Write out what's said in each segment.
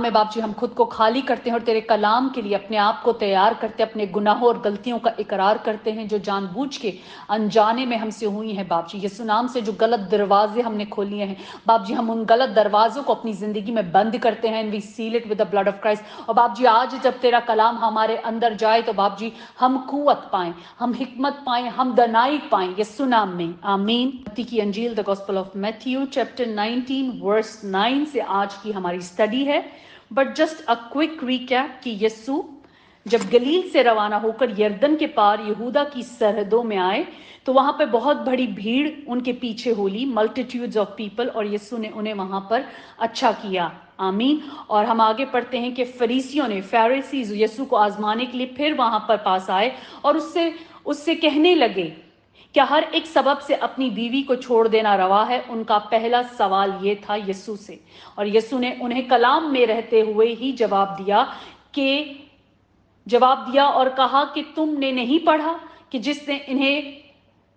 میں बाप जी हम खुद को खाली करते हैं और तेरे कलाम के लिए अपने आप को तैयार करते हैं, अपने गुनाहों और गलतियों का इकरार करते हैं जो जानबूझ के अनजाने में हमसे हुई हैं बाप जी। यीशु नाम से जो गलत दरवाजे हमने खोल लिए हैं बाप जी, हम उन गलत दरवाजों को अपनी जिंदगी में बंद करते हैं and we seal it with the blood of Christ. और बाप जी आज जब तेरा कलाम हमारे अंदर जाए तो बाप जी हम कुव्वत पाएं, हम हिकमत पाएं, हम दनाई पाएं यीशु नाम में, आमीन। मत्ती की अंजील the gospel of Matthew chapter 19 verse 9 से आज की हमारी स्टडी है। But just a quick recap कि यीशु जब गलील से रवाना होकर यरदन के पार यहूदा की सरहदों में आए तो वहां पर बहुत बड़ी भीड़ उनके पीछे होली, मल्टीट्यूड्स ऑफ पीपल, और यीशु ने उन्हें वहां पर अच्छा किया, आमीन। और हम आगे पढ़ते हैं कि फरीसियों ने, फैरिसीज यीशु को आजमाने के लिए फिर वहां पर पास आए और उससे कहने लगे क्या हर एक सबब से अपनी बीवी को छोड़ देना रवा है। उनका पहला सवाल ये था यीशु से, और यीशु ने उन्हें कलाम में रहते हुए ही जवाब दिया और कहा कि तुमने नहीं पढ़ा कि जिसने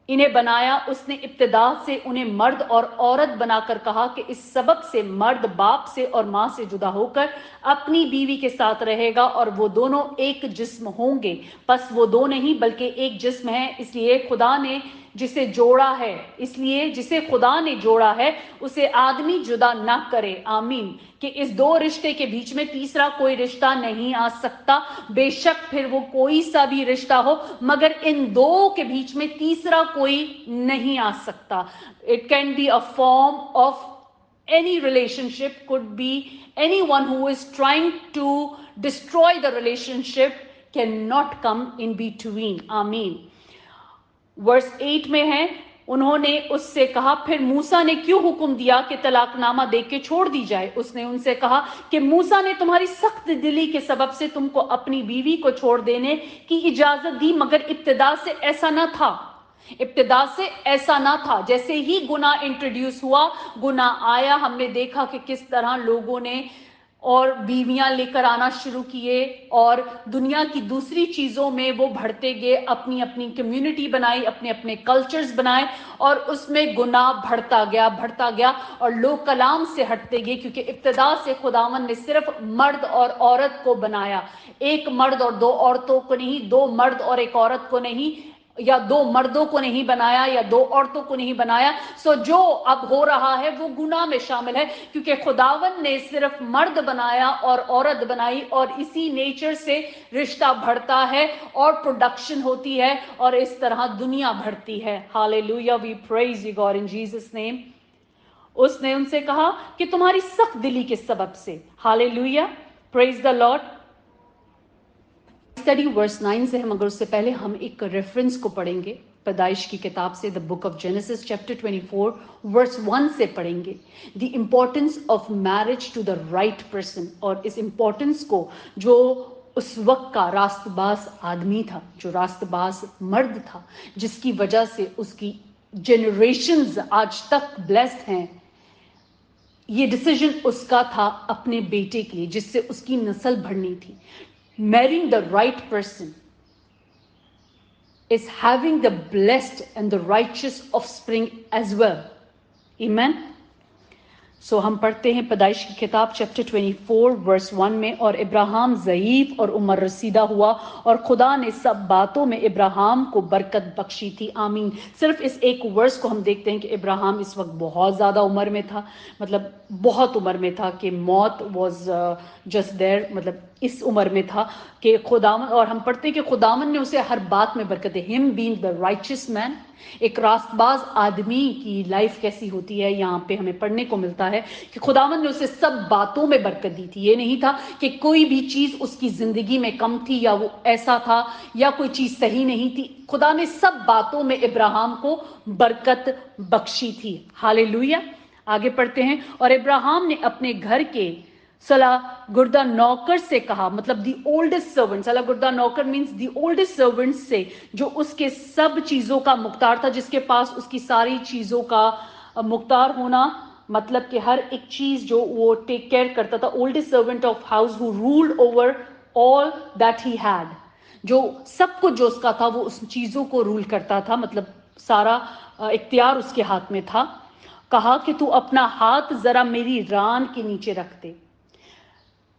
इन्हें बनाया उसने इब्तिदा से उन्हें मर्द और औरत बनाकर कहा कि इस सबब से मर्द बाप से और माँ से जुदा होकर अपनी बीवी के साथ रहेगा और वो दोनों एक जिस्म होंगे। बस वो दो नहीं बल्कि एक जिस्म है। इसलिए जिसे खुदा ने जोड़ा है उसे आदमी जुदा ना करे, आमीन। कि इस दो रिश्ते के बीच में तीसरा कोई रिश्ता नहीं आ सकता, बेशक फिर वो कोई सा भी रिश्ता हो, मगर इन दो के बीच में तीसरा कोई नहीं आ सकता। It can be a form of any relationship, could be anyone who is trying to destroy the relationship cannot come in between, आमीन। वर्स 8 में है, उन्होंने उससे कहा फिर मूसा ने क्यों हुक्म दिया कि तलाकनामा दे के छोड़ दी जाए। उसने उनसे कहा कि मूसा ने तुम्हारी सख्त दिली के सबब से तुमको अपनी बीवी को छोड़ देने की इजाजत दी, मगर इब्तिदा से ऐसा ना था। जैसे ही गुनाह इंट्रोड्यूस हुआ, गुनाह आया, हमने देखा कि किस तरह लोगों ने और बीवियां लेकर आना शुरू किए और दुनिया की दूसरी चीजों में वो बढ़ते गए, अपनी अपनी कम्युनिटी बनाई, अपने अपने कल्चर्स बनाए और उसमें गुनाह बढ़ता गया और लोग कलाम से हटते गए, क्योंकि इब्तिदा से खुदावन ने सिर्फ मर्द और औरत को बनाया, एक मर्द और दो औरतों को नहीं, दो मर्द और एक औरत को नहीं, या दो मर्दों को नहीं बनाया या दो औरतों को नहीं बनाया। सो जो अब हो रहा है वो गुनाह में शामिल है, क्योंकि खुदावन ने सिर्फ मर्द बनाया और औरत बनाई और इसी नेचर से रिश्ता बढ़ता है और प्रोडक्शन होती है और इस तरह दुनिया बढ़ती है। Hallelujah, we praise you God in Jesus name. उसने उनसे कहा कि तुम्हारी सख्त दिली के सबब से, hallelujah, praise the Lord. Study verse 9 से है, मगर उससे पहले हम एक रेफरेंस को पढ़ेंगे पैदाइश की किताब से, the book of Genesis chapter 24 verse 1 से पढ़ेंगे। The importance of marriage to the right person, और इस इम्पोर्टेंस को जो उस वक्त का रास्तबाज आदमी था, जो रास्तबाज मर्द था, जिसकी वजह से उसकी जनरेशंस आज तक ब्लेस्ड हैं, ये डिसीजन उसका था अपने बेटे के लिए, जिससे उसकी नस्ल बढ़नी थी। Marrying the right person is having the blessed and the righteous offspring as well. Amen. सो हम पढ़ते हैं पैदाइश की किताब चैप्टर 24 वर्स 1 में, और इब्राहिम ज़ईफ और उम्र रसीदा हुआ और खुदा ने सब बातों में इब्राहिम को बरकत बख्शी थी, आमीन। सिर्फ इस एक वर्स को हम देखते हैं कि इब्राहिम इस वक्त बहुत ज़्यादा उम्र में था, मतलब बहुत उम्र में था कि मौत वॉज जस्ट देयर, मतलब इस उम्र में था कि खुदावन, और हम पढ़ते हैं कि खुदावन ने उसे हर बात में बरकत दी। Him being the righteous man, एक रास्तबाज आदमी की लाइफ कैसी होती है, यहाँ पे हमें पढ़ने को मिलता है कि खुदावन ने उसे सब बातों में बरकत दी थी। ये नहीं था कि कोई भी चीज उसकी जिंदगी में कम थी या वो ऐसा था या कोई चीज सही नहीं थी। खुदा ने सब बातों में इब्राहिम को बरकत बख्शी थी, हालेलुया। आगे पढ़ते हैं, और इब्राहिम ने अपने घर के सलागुर्दा नौकर से कहा, मतलब दी ओल्डेस्ट सर्वेंट, सलागुर्दा नौकर मीन्स दी ओल्डेस्ट सर्वेंट से, जो उसके सब चीजों का मुख्तार था, जिसके पास उसकी सारी चीजों का मुख्तार होना, मतलब कि हर एक चीज जो वो टेक केयर करता था। Oldest servant of house who ruled over all that he had, जो सब कुछ जो उसका था वो उस चीजों को रूल करता था, मतलब सारा इख्तियार उसके हाथ में था। कहा कि तू अपना हाथ जरा मेरी रान के नीचे रख दे।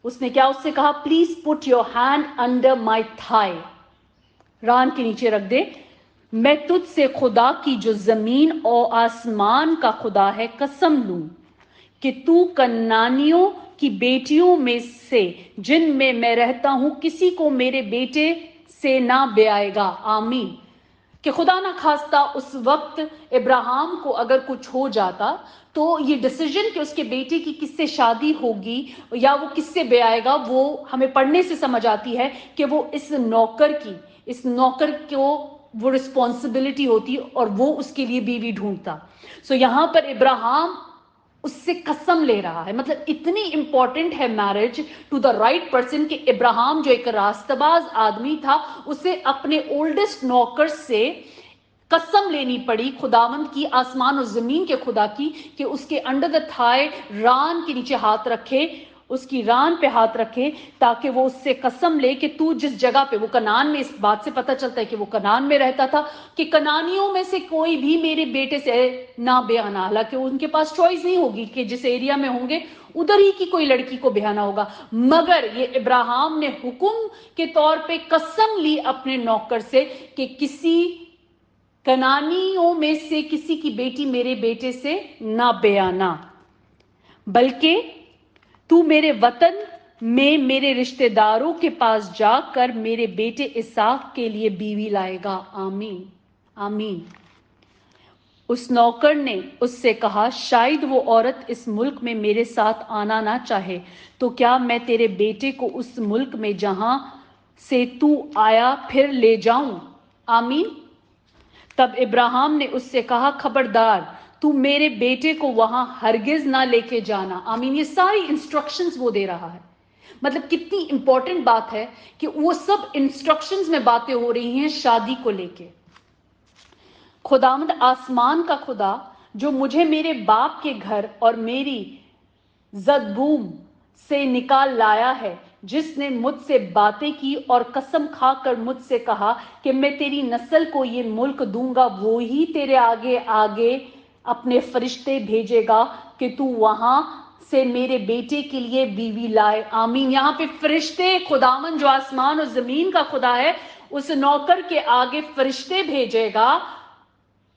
उसने क्या उससे कहा, please put your hand under my thigh, रान के नीचे रख दे, मैं तुझसे खुदा की जो जमीन और आसमान का खुदा है कसम लूं कि तू कनानियों की बेटियों में से जिनमें मैं रहता हूं किसी को मेरे बेटे से ना ब्याएगा। आमीन। कि खुदा ना खास्ता उस वक्त इब्राहिम को अगर कुछ हो जाता तो ये डिसीजन कि उसके बेटे की किससे शादी होगी या वो किससे ब्याएगा, वो हमें पढ़ने से समझ आती है कि वो इस नौकर को वो रिस्पॉन्सिबिलिटी होती और वो उसके लिए बीवी ढूंढता। सो यहां पर इब्राहिम उससे कसम ले रहा है, मतलब इतनी इंपॉर्टेंट है marriage to the right person कि इब्राहिम जो एक रास्तबाज आदमी था उसे अपने ओल्डेस्ट नौकर से कसम लेनी पड़ी खुदावंद की, आसमान और जमीन के खुदा की, कि उसके अंडर द थाई रान के नीचे हाथ रखे, उसकी रान पे हाथ रखे, ताकि वो उससे कसम ले कि तू जिस जगह पे, वो कनान में, इस बात से पता चलता है कि वो कनान में रहता था, कि कनानियों में से कोई भी मेरे बेटे से ना ब्याना। हालांकि उनके पास चॉइस नहीं होगी कि जिस एरिया में होंगे उधर ही की कोई लड़की को ब्याना होगा, मगर ये इब्राहिम ने हुक्म के तौर पे कसम ली अपने नौकर से कि किसी कनानियों में से किसी की बेटी मेरे बेटे से ना ब्याना, बल्कि तू मेरे वतन में मेरे रिश्तेदारों के पास जाकर मेरे बेटे इसहाक के लिए बीवी लाएगा। आमीन आमीन। उस नौकर ने उससे कहा, शायद वो औरत इस मुल्क में मेरे साथ आना ना चाहे, तो क्या मैं तेरे बेटे को उस मुल्क में जहां से तू आया फिर ले जाऊं? आमीन। तब इब्राहिम ने उससे कहा, खबरदार तू मेरे बेटे को वहां हरगिज ना लेके जाना। आमीन। ये सारी इंस्ट्रक्शंस वो दे रहा है, मतलब कितनी इंपॉर्टेंट बात है कि वो सब इंस्ट्रक्शंस में बातें हो रही हैं शादी को लेके। खुदावंद आसमान का खुदा जो मुझे मेरे बाप के घर और मेरी जदबूम से निकाल लाया है, जिसने मुझसे बातें की और कसम खाकर मुझसे कहा कि मैं तेरी नस्ल को ये मुल्क दूंगा, वो ही तेरे आगे आगे अपने फरिश्ते भेजेगा कि तू वहां से मेरे बेटे के लिए बीवी लाए। आमीन। यहाँ पे फरिश्ते, खुदावन जो आसमान और जमीन का खुदा है, उस नौकर के आगे फरिश्ते भेजेगा,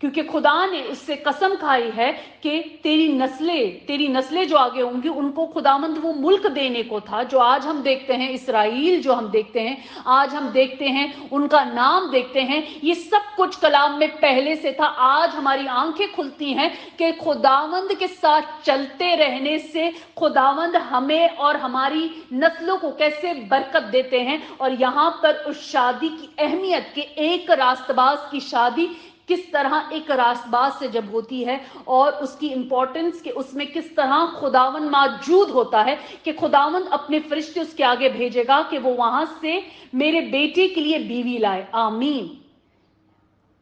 क्योंकि खुदा ने उससे कसम खाई है कि तेरी नस्लें जो आगे होंगी उनको खुदावंद वो मुल्क देने को था, जो आज हम देखते हैं इसराइल, जो हम देखते हैं आज, हम देखते हैं उनका नाम देखते हैं, ये सब कुछ कलाम में पहले से था। आज हमारी आंखें खुलती हैं कि खुदावंद के साथ चलते रहने से खुदावंद हमें और हमारी नस्लों को कैसे बरकत देते हैं। और यहां पर उस शादी की अहमियत के एक रास्तबाज की शादी किस तरह एक रास्तबाज से जब होती है, और उसकी इंपॉर्टेंस कि उसमें किस तरह खुदावन मौजूद होता है, कि खुदावन अपने फरिश्ते उसके आगे भेजेगा कि वो वहां से मेरे बेटे के लिए बीवी लाए। आमीन।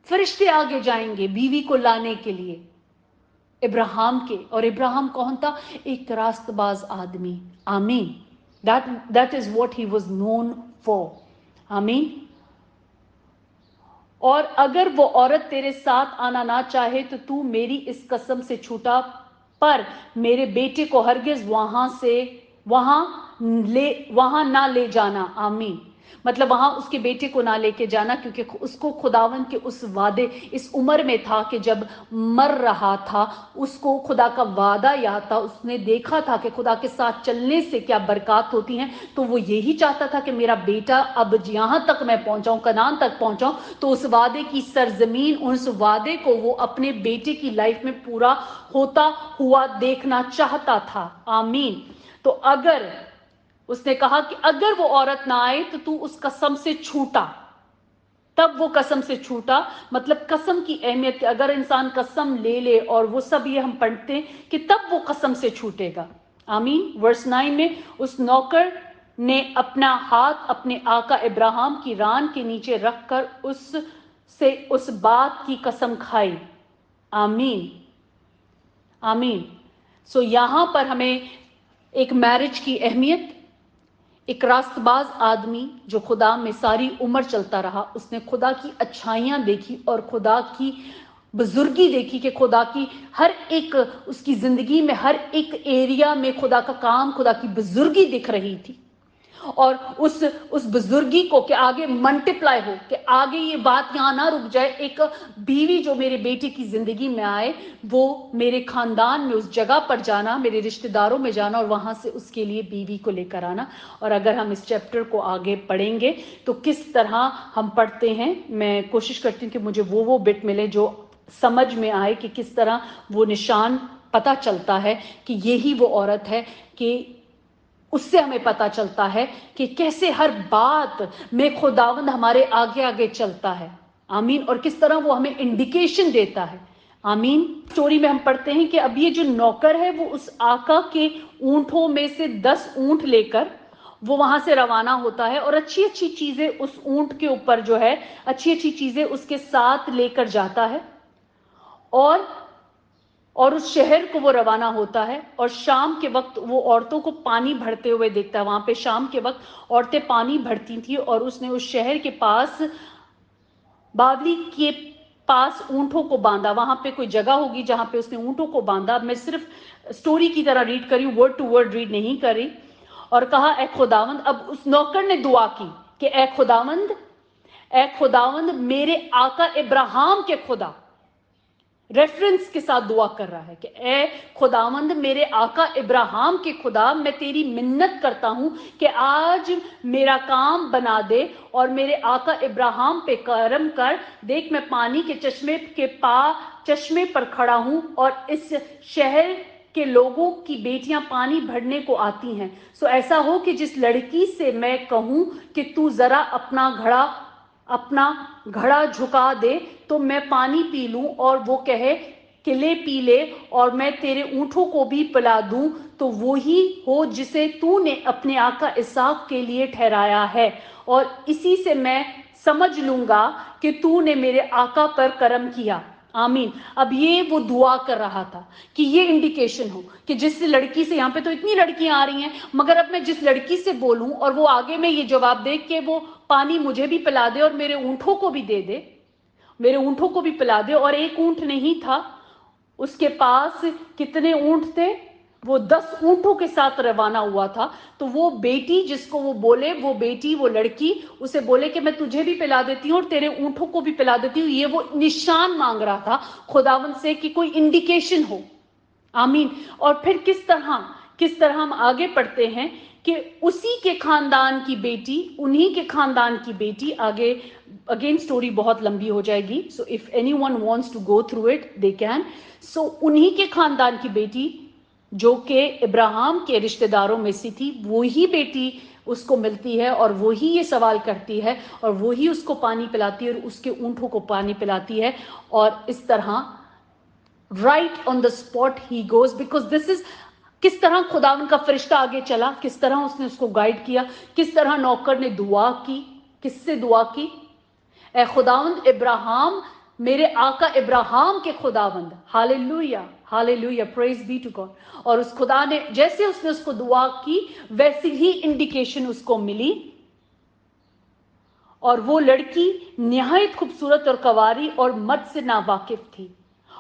फरिश्ते आगे जाएंगे बीवी को लाने के लिए इब्राहिम के, और इब्राहिम कौन था? एक रास्तबाज आदमी। आमीन। That is what he was known for. आमीन। और अगर वो औरत तेरे साथ आना ना चाहे तो तू मेरी इस कसम से छूटा, पर मेरे बेटे को हरगिज वहां ना ले जाना। आमीन। मतलब वहां उसके बेटे को ना लेके जाना, क्योंकि उसको खुदावन के उस वादे, इस उम्र में था कि जब मर रहा था, उसको खुदा का वादा याद था, उसने देखा था कि खुदा के साथ चलने से क्या बरकत होती हैं, तो वो यही चाहता था कि मेरा बेटा अब यहां तक मैं पहुंचाऊं, कनान तक पहुंचाऊं, तो उस वादे की सरजमीन, उस वादे को वो अपने बेटे की लाइफ में पूरा होता हुआ देखना चाहता था। आमीन। तो अगर उसने कहा कि अगर वो औरत ना आए तो तू उस कसम से छूटा, तब वो कसम से छूटा, मतलब कसम की अहमियत कि अगर इंसान कसम ले ले, और वो सब ये हम पढ़ते हैं कि तब वो कसम से छूटेगा। आमीन। वर्स 9 में उस नौकर ने अपना हाथ अपने आका इब्राहिम की रान के नीचे रखकर उससे उस बात की कसम खाई। आमीन आमीन। सो यहां पर हमें एक मैरिज की अहमियत, एक रास्तबाज आदमी जो खुदा में सारी उम्र चलता रहा, उसने खुदा की अच्छाइयां देखी और खुदा की बुजुर्गी देखी कि खुदा की हर एक उसकी जिंदगी में हर एक एरिया में खुदा का काम, खुदा की बुजुर्गी दिख रही थी। और उस बुजुर्गी को कि आगे मल्टीप्लाई हो, कि आगे ये बात यहाँ ना रुक जाए, एक बीवी जो मेरे बेटे की जिंदगी में आए, वो मेरे खानदान में उस जगह पर जाना, मेरे रिश्तेदारों में जाना और वहां से उसके लिए बीवी को लेकर आना। और अगर हम इस चैप्टर को आगे पढ़ेंगे तो किस तरह हम पढ़ते हैं, मैं कोशिश करती हूँ कि मुझे वो बिट मिले जो समझ में आए, कि किस तरह वो निशान पता चलता है कि यही वो औरत है, कि उससे हमें पता चलता है कि कैसे हर बात में खुदावंद हमारे आगे आगे चलता है। आमीन। और किस तरह वो हमें इंडिकेशन देता है। आमीन। स्टोरी में हम पढ़ते हैं कि अब ये जो नौकर है वो उस आका के ऊंटों में से 10 ऊंट लेकर वो वहां से रवाना होता है, और अच्छी अच्छी चीजें उस ऊंट के ऊपर जो है, अच्छी अच्छी चीजें उसके साथ लेकर जाता है, और उस शहर को वो रवाना होता है। और शाम के वक्त वो औरतों को पानी भरते हुए देखता है। वहां पे शाम के वक्त औरतें पानी भरती थी, और उसने उस शहर के पास, बावली के पास ऊंटों को बांधा। वहां पे कोई जगह होगी जहां पे उसने ऊंटों को बांधा। मैं सिर्फ स्टोरी की तरह रीड करी, वर्ड टू वर्ड रीड नहीं करी। और कहा, ए खुदावंद, अब उस नौकर ने दुआ की कि ए खुदावंद मेरे आका इब्राहिम के खुदा, रेफरेंस के साथ दुआ कर रहा है कि ए खुदावंद मेरे आका इब्राहिम के खुदा, मैं तेरी मिन्नत करता हूं कि आज मेरा काम बना दे और मेरे आका इब्राहिम पे करम कर। देख, मैं पानी के चश्मे पर खड़ा हूं, और इस शहर के लोगों की बेटियां पानी भरने को आती हैं। सो ऐसा हो कि जिस लड़की से मैं कहूं कि तू जरा अपना घड़ा झुका दे तो मैं पानी पी लूं, और वो कहे कि ले पी ले, और मैं तेरे ऊंटों को भी पिला दूं, तो वो ही हो जिसे तूने अपने आका इसहाक के लिए ठहराया है, और इसी से मैं समझ लूंगा कि तूने मेरे आका पर करम किया। आमीन। अब ये वो दुआ कर रहा था कि ये इंडिकेशन हो कि जिस लड़की से, यहाँ पे तो इतनी लड़कियां आ रही हैं, मगर अब मैं जिस लड़की से बोलूं और वो आगे में ये जवाब दे कि वो पानी मुझे भी पिला दे और मेरे ऊंटों को भी दे, मेरे ऊंटों को भी पिला दे। और एक ऊंट नहीं था, उसके पास कितने ऊंट थे? वो 10 ऊंटों के साथ रवाना हुआ था। तो वो बेटी जिसको वो बोले, वो बेटी, वो लड़की उसे बोले कि मैं तुझे भी पिला देती हूँ और तेरे ऊंटों को भी पिला देती हूँ। ये वो निशान मांग रहा था खुदावंद से कि कोई इंडिकेशन हो। आमीन। और फिर किस तरह हम आगे पढ़ते हैं कि उसी के खानदान की बेटी, उन्हीं के खानदान की बेटी, आगे अगेन स्टोरी बहुत लंबी हो जाएगी, so if anyone wants to go through it they can. So उन्हीं के खानदान की बेटी जो कि इब्राहिम के रिश्तेदारों में से थी, वो ही बेटी उसको मिलती है, और वो ही ये सवाल करती है, और वो ही उसको पानी पिलाती है, और उसके ऊंटों को पानी पिलाती है। और इस तरह right on the spot he goes, because this is, किस तरह खुदावन का फरिश्ता आगे चला, किस तरह उसने उसको गाइड किया, किस तरह नौकर ने दुआ की। किससे दुआ की? ए खुदावंद इब्राहिम, मेरे आका इब्राहिम के खुदावंद। Hallelujah, hallelujah, praise be to God. और उस खुदा ने, जैसे उसने उसको दुआ की, वैसी ही इंडिकेशन उसको मिली। और वो लड़की निहायत खूबसूरत और कवारी और मर्द से नावाकिफ थी,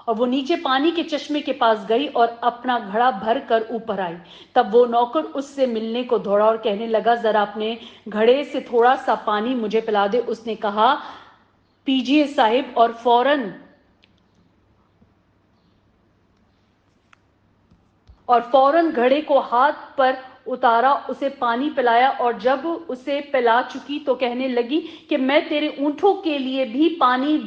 और वो नीचे पानी के चश्मे के पास गई और अपना घड़ा भर कर ऊपर आई। तब वो नौकर उससे मिलने को दौड़ा और कहने लगा, जरा अपने घड़े से थोड़ा सा पानी मुझे पिला दे। उसने कहा, पीजिए साहिब। और फौरन घड़े को हाथ पर उतारा, उसे पानी पिलाया, और जब उसे पिला चुकी तो कहने लगी कि मैं तेरे ऊंटों के लिए भी पानी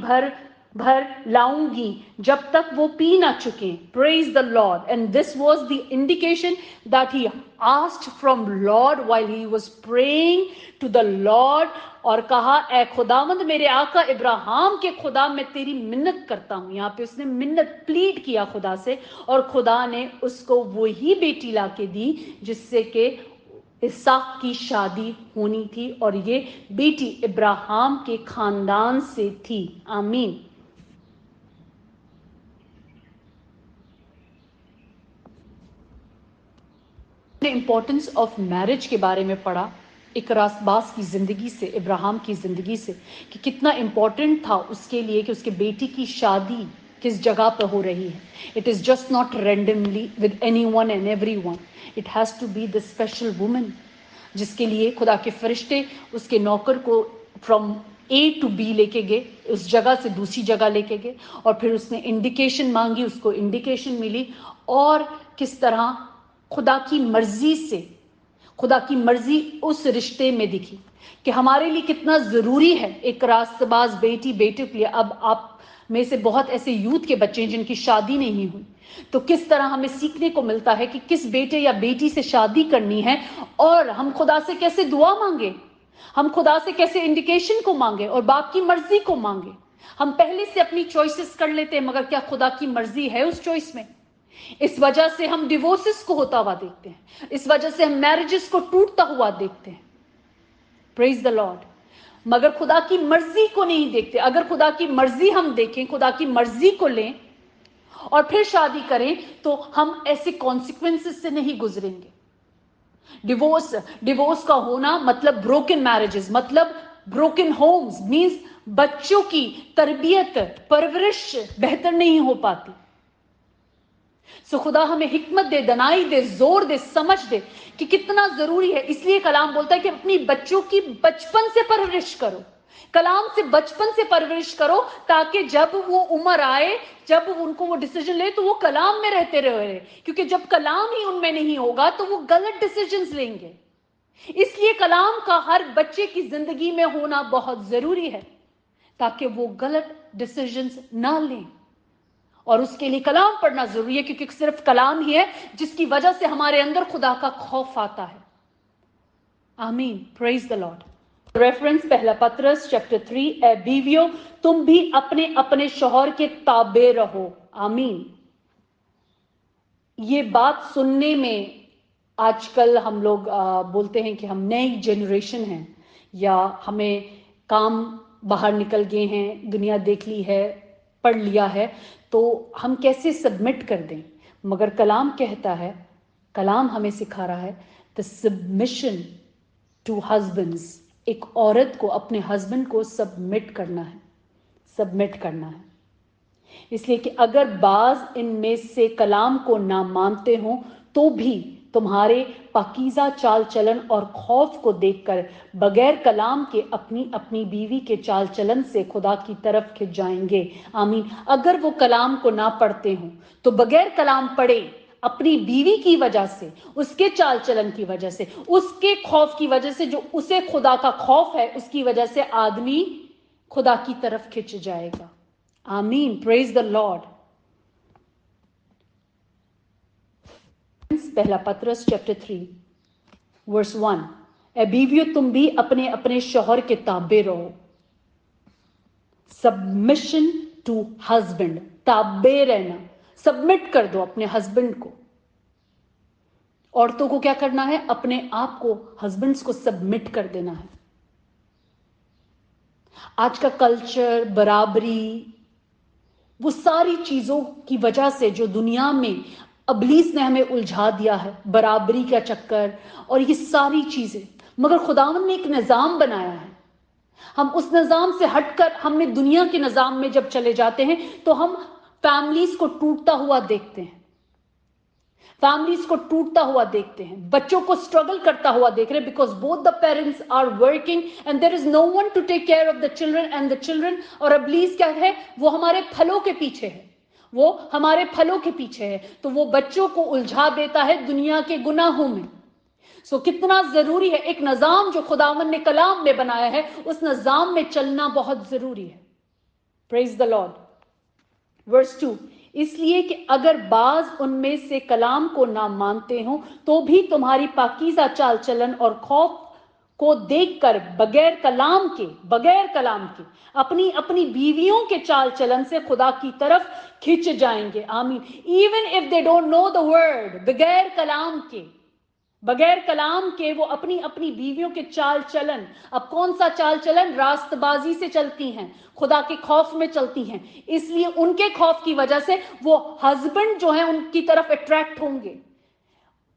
भर लाऊंगी जब तक वो पी ना चुके। Praise the Lord. And this was the indication that he asked from Lord while he was praying to the Lord. और कहा, ए खुदावंद मेरे आका इब्राहिम के खुदा, मैं तेरी मिन्नत करता हूं। यहाँ पे उसने मिन्नत प्लीड किया खुदा से, और खुदा ने उसको वही बेटी लाके दी जिससे कि इसहाक की शादी होनी थी, और ये बेटी इब्राहिम के खानदान से थी। आमीन। इंपॉर्टेंस ऑफ मैरिज के बारे में पढ़ा, एक रासबास की जिंदगी से, इब्राहिम की जिंदगी से, कि कितना इंपॉर्टेंट था उसके लिए कि उसके बेटी की शादी किस जगह पर हो रही है. It is just not randomly with anyone and everyone. It has to be the special woman जिसके लिए खुदा के फरिश्ते उसके नौकर को फ्रॉम A to B लेके गए, उस जगह से दूसरी जगह लेके गए, और फिर उसने इंडिकेशन मांगी, उसको इंडिकेशन मिली, और किस तरह खुदा की मर्जी से, खुदा की मर्जी उस रिश्ते में दिखी कि हमारे लिए कितना ज़रूरी है एक रास्तबाज बेटी बेटे के लिए. अब आप में से बहुत ऐसे यूथ के बच्चे हैं जिनकी शादी नहीं हुई, तो किस तरह हमें सीखने को मिलता है कि किस बेटे या बेटी से शादी करनी है, और हम खुदा से कैसे दुआ मांगे, हम खुदा से कैसे इंडिकेशन को मांगे और बाप की मर्जी को मांगे. हम पहले से अपनी चॉइसेस कर लेते हैं, मगर क्या खुदा की मर्जी है उस चॉइस में? इस वजह से हम डिवोर्सेस को होता हुआ देखते हैं, इस वजह से हम मैरिजेस को टूटता हुआ देखते हैं. Praise the Lord. मगर खुदा की मर्जी को नहीं देखते. अगर खुदा की मर्जी हम देखें, खुदा की मर्जी को लें और फिर शादी करें, तो हम ऐसे कॉन्सिक्वेंसेस से नहीं गुजरेंगे. डिवोर्स का होना मतलब ब्रोकन मैरिजेस, मतलब ब्रोकन होम्स, मींस बच्चों की तरबियत परवरिश बेहतर नहीं हो पाती. सो खुदा हमें हिकमत दे, दनाई दे, जोर दे, समझ दे कि कितना जरूरी है. इसलिए कलाम बोलता है कि अपनी बच्चों की बचपन से परवरिश करो, कलाम से बचपन से परवरिश करो, ताकि जब वो उम्र आए, जब उनको वो डिसीजन ले, तो वो कलाम में रहते रहे. क्योंकि जब कलाम ही उनमें नहीं होगा तो वो गलत डिसीजंस लेंगे. इसलिए कलाम का हर बच्चे की जिंदगी में होना बहुत जरूरी है, ताकि वो गलत डिसीजंस ना लें. और उसके लिए कलाम पढ़ना जरूरी है, क्योंकि सिर्फ कलाम ही है जिसकी वजह से हमारे अंदर खुदा का खौफ आता है. आमीन. Praise the Lord. रेफरेंस पहला पतरस चैप्टर 3. ए बीवियों, तुम भी अपने अपने शौहर के ताबे रहो. आमीन. ये बात सुनने में आजकल हम लोग बोलते हैं कि हम नई जनरेशन हैं, या हमें काम बाहर निकल गए हैं, दुनिया देख ली है, पढ़ लिया है, तो हम कैसे सबमिट कर दें. मगर कलाम कहता है, कलाम हमें सिखा रहा है द सबमिशन टू हस्बैंड्स. एक औरत को अपने हस्बैंड को सबमिट करना है, सबमिट करना है. इसलिए कि अगर बाज इनमें से कलाम को ना मानते हो, तो भी तुम्हारे पाकीज़ा चाल चलन और खौफ को देखकर बगैर कलाम के अपनी अपनी बीवी के चाल चलन से खुदा की तरफ खिंच जाएंगे. आमीन. अगर वो कलाम को ना पढ़ते हो, तो बगैर कलाम पढ़े अपनी बीवी की वजह से, उसके चाल चलन की वजह से, उसके खौफ की वजह से, जो उसे खुदा का खौफ है, उसकी वजह से आदमी खुदा की तरफ खिंच जाएगा. आमीन. Praise the Lord. पहला पतरस चैप्टर 3 वर्स 1. ए बीवियों, तुम भी अपने अपने शौहर के ताबे रहो. सबमिशन टू हस्बैंड, ताबे रहना, सबमिट कर दो अपने हस्बैंड को. औरतों को क्या करना है? अपने आप को, हस्बैंड्स को सबमिट कर देना है. आज का कल्चर, बराबरी, वो सारी चीजों की वजह से जो दुनिया में अबलीस ने हमें उलझा दिया है, बराबरी का चक्कर और ये सारी चीजें. मगर खुदावंद ने एक निजाम बनाया है. हम उस निजाम से हटकर हमने दुनिया के निजाम में जब चले जाते हैं, तो हम फैमिलीज को टूटता हुआ देखते हैं, फैमिलीज को टूटता हुआ देखते हैं, बच्चों को स्ट्रगल करता हुआ देख रहे हैं, because both the parents are working and there is no one to take care of the children. And the children, और अबलीस क्या है? वो हमारे फलों के पीछे है, वो हमारे फलों के पीछे है, तो वो बच्चों को उलझा देता है दुनिया के गुनाहों में. सो कितना जरूरी है, एक निजाम जो खुदावंद ने कलाम में बनाया है, उस निजाम में चलना बहुत जरूरी है. Praise the Lord. वर्स 2. इसलिए कि अगर बाज उनमें से कलाम को ना मानते हो, तो भी तुम्हारी पाकीज़ा चाल चलन और खौफ को देखकर बगैर कलाम के अपनी अपनी बीवियों के चाल चलन से खुदा की तरफ खिंच जाएंगे. आमीन. Even if they don't know the word, बगैर कलाम के वो अपनी अपनी बीवियों के चाल चलन, अब कौन सा चाल चलन? रास्तबाजी से चलती हैं, खुदा के खौफ में चलती हैं. इसलिए उनके खौफ की वजह से वो हस्बैंड जो है उनकी तरफ अट्रैक्ट होंगे.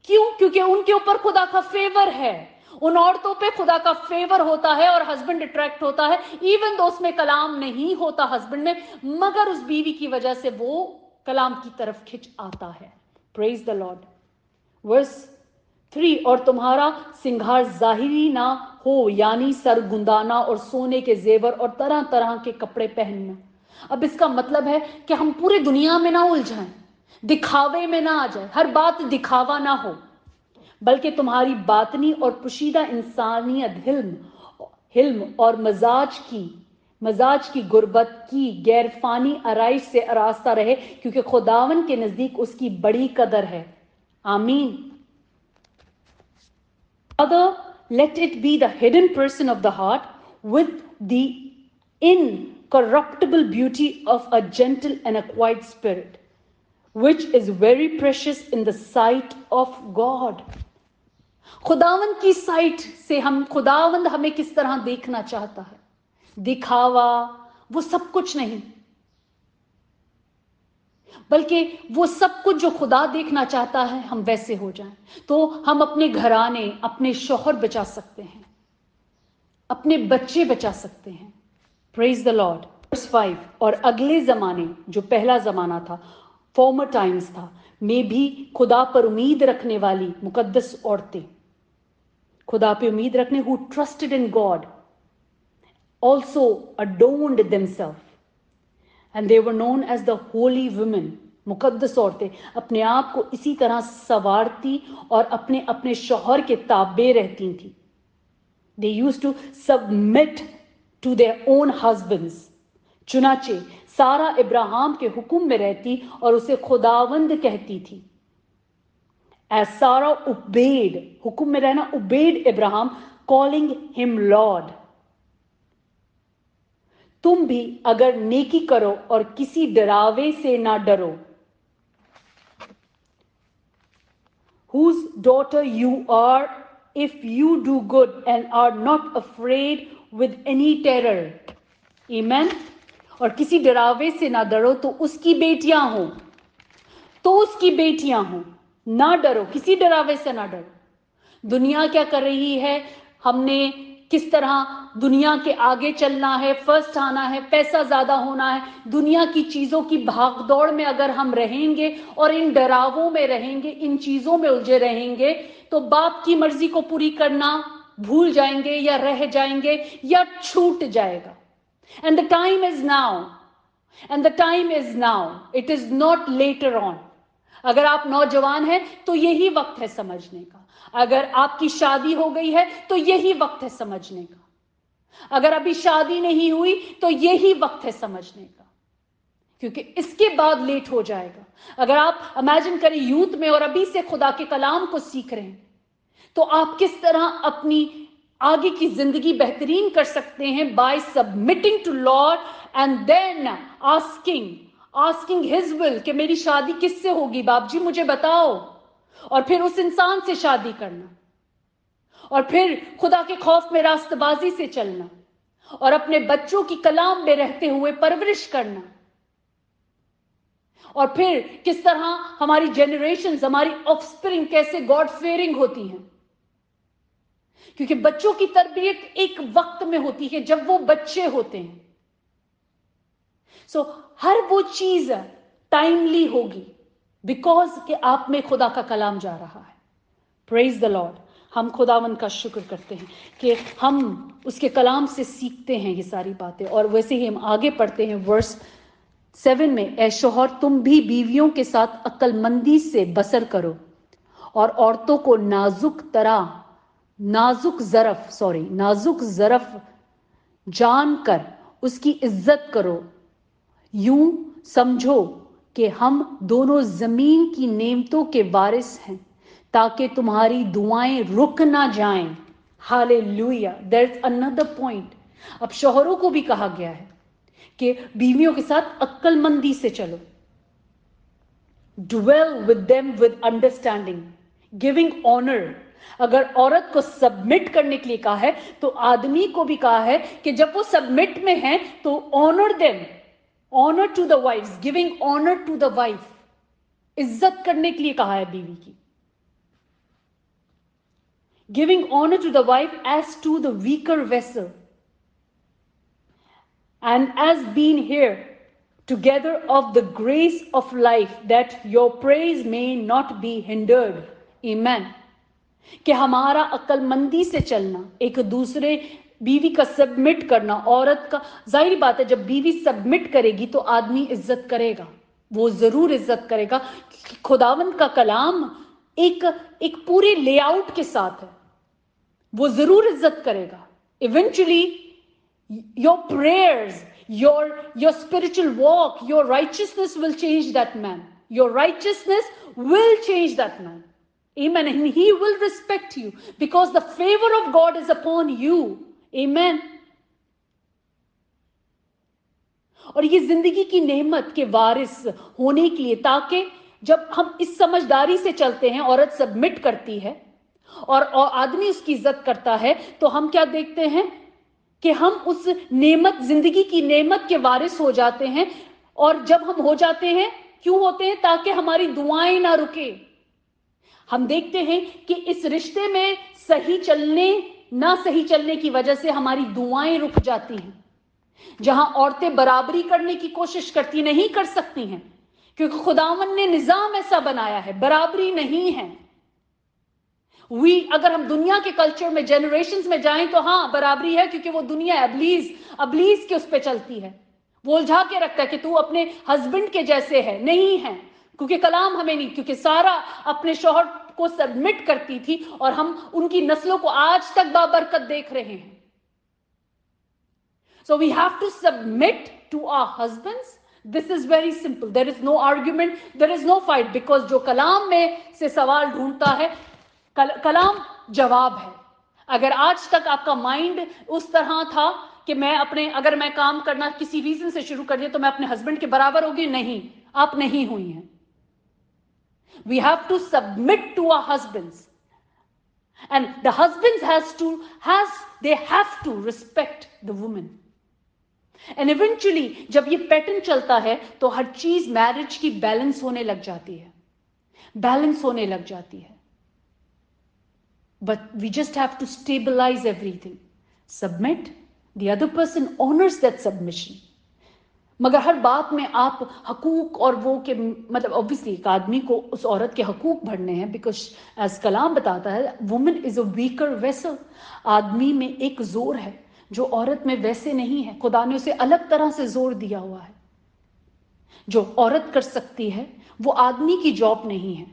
क्यों? क्योंकि उनके ऊपर खुदा का फेवर है, उन औरतों पे खुदा का फेवर होता है और हस्बैंड अट्रैक्ट होता है, इवन दो उसमें कलाम नहीं होता हस्बैंड में, मगर उस बीवी की वजह से वो कलाम की तरफ खिंच आता है. Praise the Lord. वर्स 3, और तुम्हारा सिंगार जाहिरी ना हो, यानी सर गुंदाना और सोने के जेवर और तरह तरह के कपड़े पहनना. अब इसका मतलब है कि हम पूरी दुनिया में ना उलझाएं, दिखावे में ना आ जाए, हर बात दिखावा ना हो, बल्कि तुम्हारी बातनी और पुशीदा इंसानियत हिल्म और मजाज की गुर्बत की गैरफानी आराइश से आरास्ता रहे, क्योंकि खुदावन के नजदीक उसकी बड़ी कदर है. आमीन. Other, let it be the hidden person of the heart with the incorruptible beauty of a gentle and a quiet spirit, which is very precious in the sight of God. खुदावंद की साइट से खुदावंद हमें किस तरह देखना चाहता है. दिखावा वो सब कुछ नहीं, बल्कि वो सब कुछ जो खुदा देखना चाहता है हम वैसे हो जाएं, तो हम अपने घराने, अपने शौहर बचा सकते हैं, अपने बच्चे बचा सकते हैं. Praise the Lord. वर्स 5, और अगले जमाने, जो पहला जमाना था, फॉर्मर टाइम्स था, में भी खुदा पर उम्मीद रखने वाली मुकद्दस औरतें, खुदा पे उम्मीद रखने, who trusted in God also adorned themselves and they were known as the holy women. मुकद्दस औरतें अपने आप को इसी तरह संवारती और अपने अपने शौहर के ताबे रहती थी. They used to submit to their own husbands. चुनाचे सारा इब्राहिम के हुक्म में रहती और उसे खुदावंद कहती थी. As Sarah obeyed, हुक्म में रहना, obeyed Abraham, calling him Lord. तुम भी अगर नेकी करो और किसी डरावे से ना डरो, whose daughter you are if you do good and are not afraid with any terror. Amen. और किसी डरावे से ना डरो, तो उसकी बेटियां हो, ना डरो, किसी डरावे से ना डरो. दुनिया क्या कर रही है, हमने किस तरह दुनिया के आगे चलना है, फर्स्ट आना है, पैसा ज्यादा होना है, दुनिया की चीजों की भागदौड़ में अगर हम रहेंगे और इन डरावों में रहेंगे, इन चीजों में उलझे रहेंगे, तो बाप की मर्जी को पूरी करना भूल जाएंगे या रह जाएंगे या छूट जाएगा. And the time is now, it is not later on. अगर आप नौजवान हैं तो यही वक्त है समझने का. अगर आपकी शादी हो गई है तो यही वक्त है समझने का. अगर अभी शादी नहीं हुई तो यही वक्त है समझने का, क्योंकि इसके बाद लेट हो जाएगा. अगर आप इमेजिन करें यूथ में और अभी से खुदा के कलाम को सीख रहे हैं, तो आप किस तरह अपनी आगे की जिंदगी बेहतरीन कर सकते हैं, by submitting to lord and then asking his will कि मेरी शादी किससे होगी बाप जी मुझे बताओ, और फिर उस इंसान से शादी करना, और फिर खुदा के खौफ में रास्तबाजी से चलना, और अपने बच्चों की कलाम में रहते हुए परवरिश करना, और फिर किस तरह हमारी जनरेशंस, हमारी ऑफस्प्रिंग कैसे गॉड फेयरिंग होती हैं, क्योंकि बच्चों की तरबियत एक वक्त में होती है जब वो बच्चे होते हैं. सो हर वो चीज टाइमली होगी, बिकॉज कि आप में खुदा का कलाम जा रहा है. Praise the Lord. हम खुदावन का शुक्र करते हैं कि हम उसके कलाम से सीखते हैं ये सारी बातें. और वैसे ही हम आगे पढ़ते हैं वर्स 7 में, ऐ शौहर तुम भी बीवियों के साथ अक्लमंदी से बसर करो और औरतों को नाजुक ज़रफ जानकर उसकी इज्जत करो. यूं समझो कि हम दोनों जमीन की नेमतों के वारिस हैं, ताकि तुम्हारी दुआएं रुक ना जाएं. Hallelujah. There is another point. अब शौहरों को भी कहा गया है कि बीवियों के साथ अक्लमंदी से चलो. Dwell with them with understanding, giving honor. अगर औरत को सबमिट करने के लिए कहा है तो आदमी को भी कहा है कि जब वो सबमिट में है तो honour them, honour to the wives, giving honour to the wife. इज्जत करने के लिए कहा है बीवी की. giving honor to the wife as to the weaker vessel, and as being here together of the grace of life, that your praise may not be hindered. Amen. کہ ہمارا عقلمندی سے چلنا, ایک دوسرے بیوی کا سبمٹ کرنا, عورت کا ظاہری بات ہے جب بیوی سبمٹ کرے گی تو آدمی عزت کرے گا, وہ ضرور عزت کرے گا. خداوند کا کلام ایک پورے لے آؤٹ کے ساتھ ہے, وہ ضرور عزت کرے گا. Eventually your prayers, your spiritual walk, your righteousness will change that man. Your righteousness will change that man. Amen. And he will respect you because the favor of God is upon you. Amen. اور یہ زندگی کی نعمت کے وارث ہونے کے لیے, تاکہ جب ہم اس سمجھداری سے چلتے ہیں, عورت سبمٹ کرتی ہے اور آدمی اس کی عزت کرتا ہے, تو ہم کیا دیکھتے ہیں کہ ہم اس نعمت, زندگی کی نعمت کے وارث ہو جاتے ہیں. اور جب ہم ہو جاتے ہیں, کیوں ہوتے ہیں؟ تاکہ ہماری دعائیں نہ رکے. ہم دیکھتے ہیں کہ اس رشتے میں نہ صحیح چلنے کی وجہ سے ہماری دعائیں رک جاتی ہیں. جہاں عورتیں برابری کرنے کی کوشش کرتی, نہیں کر سکتی ہیں, کیونکہ خداوند نے نظام ایسا بنایا ہے, برابری نہیں ہے. اگر ہم دنیا کے کلچر میں جنریشنز میں جائیں تو ہاں برابری ہے, کیونکہ وہ دنیا ابلیس کے اس پہ چلتی ہے. وہ الجھا کے رکھتا ہے کہ تو اپنے ہسبینڈ کے جیسے ہے. نہیں ہے, کیونکہ کلام ہمیں نہیں, کیونکہ سارا اپنے شوہر کو سبمٹ کرتی تھی اور ہم ان کی نسلوں کو آج تک بابرکت دیکھ رہے ہیں. So we have to submit to our husbands. This is very simple. There is no argument, there is no fight, because جو کلام میں سے سوال ڈھونڈتا ہے, کلام جواب ہے. اگر آج تک آپ کا مائنڈ اس طرح تھا کہ اگر میں کام کرنا کسی ریزن سے شروع کر دیا تو میں اپنے ہسبینڈ کے برابر ہوگی, نہیں, آپ نہیں ہوئی ہیں. We have to submit to our husbands, and the husbands they have to respect the woman. And eventually جب یہ پیٹرن چلتا ہے تو ہر چیز میرج کی بیلنس ہونے لگ جاتی ہے. But we just have to stabilize everything. Submit. The other person honors that submission. مگر ہر بات میں آپ حقوق اور وہ کہ مطلب obviously ایک آدمی کو اس عورت کے حقوق بڑھنے ہیں, because as کلام بتاتا ہے woman is a weaker vessel. آدمی میں ایک زور ہے جو عورت میں ویسے نہیں ہے. خدا نے اسے الگ طرح سے زور دیا ہوا ہے. جو عورت کر سکتی ہے وہ آدمی کی جاب نہیں ہے.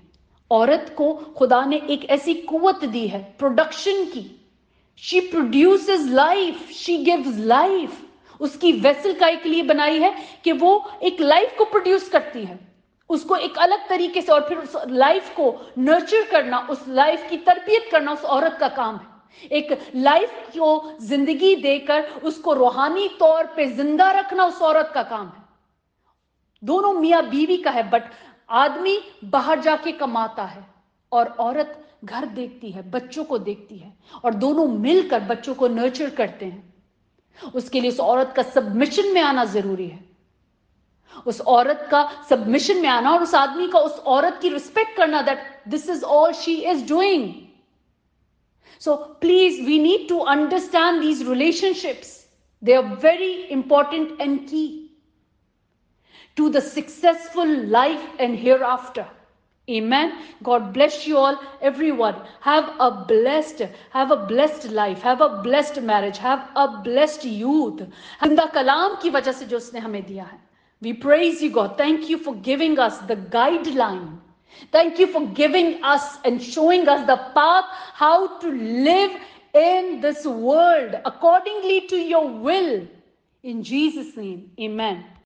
عورت کو خدا نے ایک ایسی قوت دی ہے پروڈکشن کی. شی پروڈیوسز لائف, شی گیوز لائف. اس کی ویسل کا ایک لیے بنائی ہے کہ وہ ایک لائف کو پروڈیوس کرتی ہے, اس کو ایک الگ طریقے سے, اور پھر اس لائف کو نرچر کرنا, اس لائف کی تربیت کرنا اس عورت کا کام ہے. ایک لائف کو زندگی دے کر اس کو روحانی طور پہ زندہ رکھنا اس عورت کا کام ہے. دونوں میاں بیوی کا ہے, بٹ آدمی باہر جا کے کماتا ہے اور عورت گھر دیکھتی ہے, بچوں کو دیکھتی ہے, اور دونوں مل کر بچوں کو نرچر کرتے ہیں. اس کے لیے اس عورت کا سبمیشن میں آنا ضروری ہے. اس عورت کا سبمیشن میں آنا اور اس آدمی کا اس عورت کی رسپیکٹ کرنا, that this is all she is doing. So please, we need to understand these relationships. They are very important and key to the successful life and hereafter. Amen. God bless you all, everyone. Have a blessed life. Have a blessed marriage. Have a blessed youth. زندہ کلام کی وجہ سے جو اس نے ہمیں دیا ہے. We praise you, God. Thank you for giving us the guideline. Thank you for giving us and showing us the path how to live in this world accordingly to your will. In Jesus' name, amen.